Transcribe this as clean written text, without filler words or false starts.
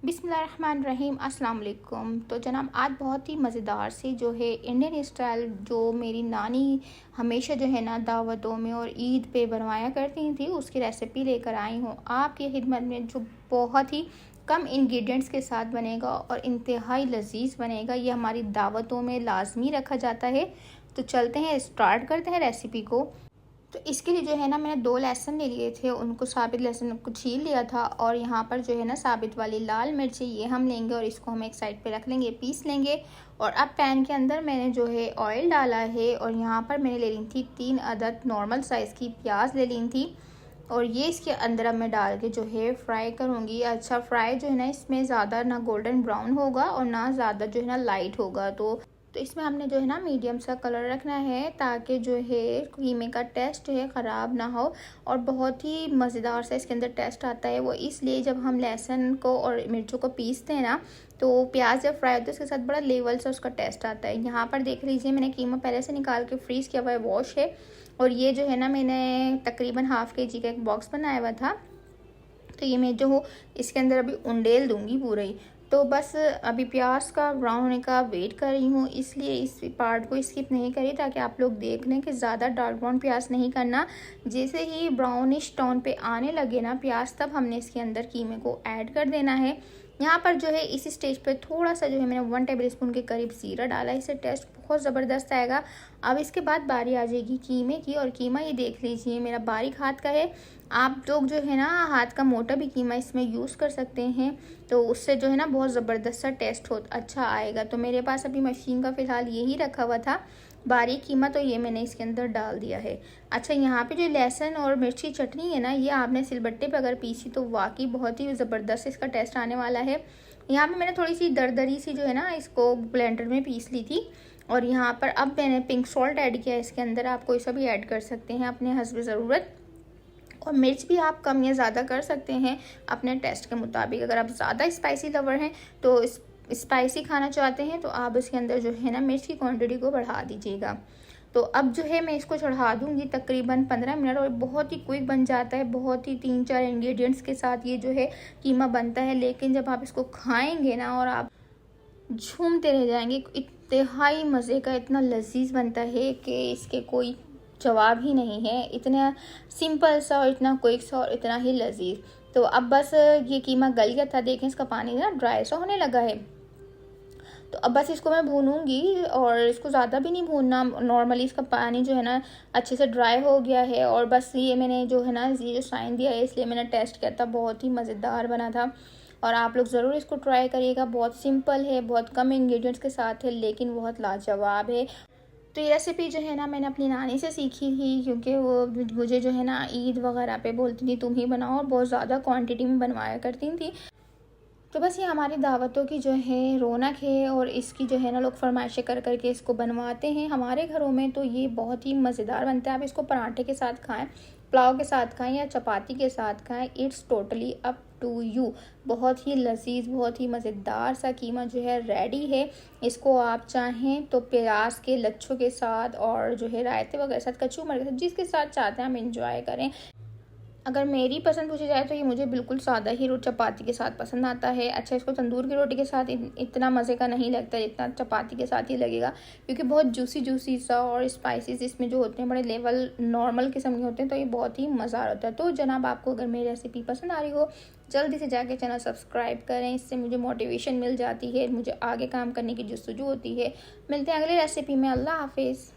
बिस्मिल्लाहिर्रहमानिर्रहीम अस्सलाम वालेकुम। तो जनाब आज बहुत ही मज़ेदार सी जो है इंडियन स्टाइल जो मेरी नानी हमेशा जो है ना दावतों में और ईद पे बनवाया करती थी उसकी रेसिपी लेकर आई हूँ आपकी खिदमत में, जो बहुत ही कम इंग्रेडिएंट्स के साथ बनेगा और इंतहाई लजीज बनेगा। ये हमारी दावतों में लाजमी रखा जाता है। तो चलते हैं, स्टार्ट करते हैं रेसिपी को। तो इसके लिए जो है ना मैंने 2 लहसुन ले लिए थे, उनको साबित लहसुन को छील लिया था। और यहाँ पर जो है ना साबित वाली लाल मिर्ची ये हम लेंगे और इसको हम एक साइड पे रख लेंगे, पीस लेंगे। और अब पैन के अंदर मैंने जो है ऑयल डाला है और यहाँ पर मैंने ले ली थी 3 अदद नॉर्मल साइज़ की प्याज ले ली थी। और ये इसके अंदर अब मैं डाल के जो है फ्राई करूँगी। अच्छा, फ्राई जो है ना इसमें ज़्यादा ना गोल्डन ब्राउन होगा और ना ज़्यादा जो है ना लाइट होगा। तो इसमें हमने जो है ना मीडियम सा कलर रखना है ताकि जो है कीमे का टेस्ट जो है ख़राब ना हो। और बहुत ही मज़ेदार सा इसके अंदर टेस्ट आता है, वो इसलिए जब हम लहसुन को और मिर्चों को पीसते हैं ना तो प्याज जब फ्राई होता है उसके साथ बड़ा लेवल से उसका टेस्ट आता है। यहाँ पर देख लीजिए मैंने कीमा पहले से निकाल के फ्रीज़ किया हुआ है, वॉश है। और ये जो है ना मैंने तकरीबन ½ kg का एक बॉक्स बनाया हुआ था। तो ये मैं जो हूँ इसके अंदर अभी उंडेल दूंगी पूरे ही। तो बस अभी प्याज का ब्राउन होने का वेट कर रही हूँ, इसलिए इस पार्ट को स्किप नहीं करी ताकि आप लोग देख लें कि ज़्यादा डार्क ब्राउन प्याज नहीं करना। जैसे ही ब्राउनिश टोन पे आने लगे ना प्याज, तब हमने इसके अंदर कीमे को ऐड कर देना है। यहाँ पर जो है इस स्टेज पे थोड़ा सा जो है मैंने 1 टेबलस्पून के करीब ज़ीरा डाला, इससे टेस्ट बहुत ज़बरदस्त आएगा। अब इसके बाद बारी आ जाएगी कीमे की, और कीमा ये देख लीजिए मेरा बारीक हाथ का है। आप लोग जो है ना हाथ का मोटा भी कीमा इसमें यूज़ कर सकते हैं, तो उससे जो है ना बहुत ज़बरदस्त सा टेस्ट हो अच्छा आएगा। तो मेरे पास अभी मशीन का फ़िलहाल यही रखा हुआ था बारीक कीमा, तो ये मैंने इसके अंदर डाल दिया है। अच्छा, यहाँ पे जो लहसुन और मिर्ची चटनी है ना, ये आपने सिलबट्टे पे अगर पीसी तो वाकई बहुत ही ज़बरदस्त इसका टेस्ट आने वाला है। यहाँ पे मैंने थोड़ी सी दरदरी सी जो है ना इसको ब्लेंडर में पीस ली थी। और यहाँ पर अब मैंने पिंक सॉल्ट ऐड किया है इसके अंदर, आप कोई सा भी ऐड कर सकते हैं अपने हस्ब ज़रूरत। और मिर्च भी आप कम या ज़्यादा कर सकते हैं अपने टेस्ट के मुताबिक। अगर आप ज़्यादा स्पाइसी लवर हैं तो स्पाइसी खाना चाहते हैं तो आप इसके अंदर जो है ना मिर्च की क्वांटिटी को बढ़ा दीजिएगा। तो अब जो है मैं इसको चढ़ा दूंगी तकरीबन 15 मिनट, और बहुत ही क्विक बन जाता है। बहुत ही 3-4 इंग्रेडिएंट्स के साथ ये जो है कीमा बनता है, लेकिन जब आप इसको खाएंगे ना और आप झूमते रह जाएंगे। इंतहाई मज़े का, इतना लजीज बनता है कि इसके कोई जवाब ही नहीं है। इतना सिंपल सा और इतना क्विक सा और इतना ही लजीज। तो अब बस ये कीमा गल गया था, देखें इसका पानी ना ड्राई सा होने लगा है। तो अब बस इसको मैं भूनूंगी, और इसको ज़्यादा भी नहीं भूनना। नॉर्मली इसका पानी जो है ना अच्छे से ड्राई हो गया है। और बस ये मैंने जो है ना ये जो साइन दिया है इसलिए मैंने टेस्ट किया था, बहुत ही मज़ेदार बना था। और आप लोग ज़रूर इसको ट्राई करिएगा। बहुत सिंपल है, बहुत कम इंग्रेडिएंट्स के साथ है, लेकिन बहुत लाजवाब है। तो ये रेसिपी जो है ना मैंने अपनी नानी से सीखी थी, क्योंकि वो मुझे जो है ना ईद वगैरह पे बोलती थी तुम ही बनाओ, और बहुत ज़्यादा क्वांटिटी में बनवाया करती थी। तो बस ये हमारी दावतों की जो है रौनक है, और इसकी जो है ना लोग फरमाइशें कर करके इसको बनवाते हैं हमारे घरों में। तो ये बहुत ही मज़ेदार बनता है। आप इसको पराठे के साथ खाएं, पुलाव के साथ खाएं या चपाती के साथ खाएं, it's totally up to you. बहुत ही लजीज, बहुत ही मज़ेदार सा कीमा जो है रेडी है। इसको आप चाहें तो प्याज के लच्छों के साथ और जो है रायते वगैरह के साथ, कचू मर के साथ, जिसके साथ चाहते हैं हम इंजॉय करें। अगर मेरी पसंद पूछी जाए तो ये मुझे बिल्कुल सादा ही चपाती के साथ पसंद आता है। अच्छा, इसको तंदूर की रोटी के साथ इतना मज़े का नहीं लगता जितना चपाती के साथ ही लगेगा, क्योंकि बहुत जूसी जूसी सा और स्पाइसेस इसमें जो होते हैं बड़े लेवल नॉर्मल किस्म के होते हैं, तो ये बहुत ही मज़ा होता है। तो जनाब आपको अगर मेरी रेसिपी पसंद आ रही हो, जल्दी से जाके चैनल सब्सक्राइब करें, इससे मुझे मोटिवेशन मिल जाती है, मुझे आगे काम करने की जस्तजू होती है। मिलते हैं अगली रेसिपी में। अल्लाह हाफिज़।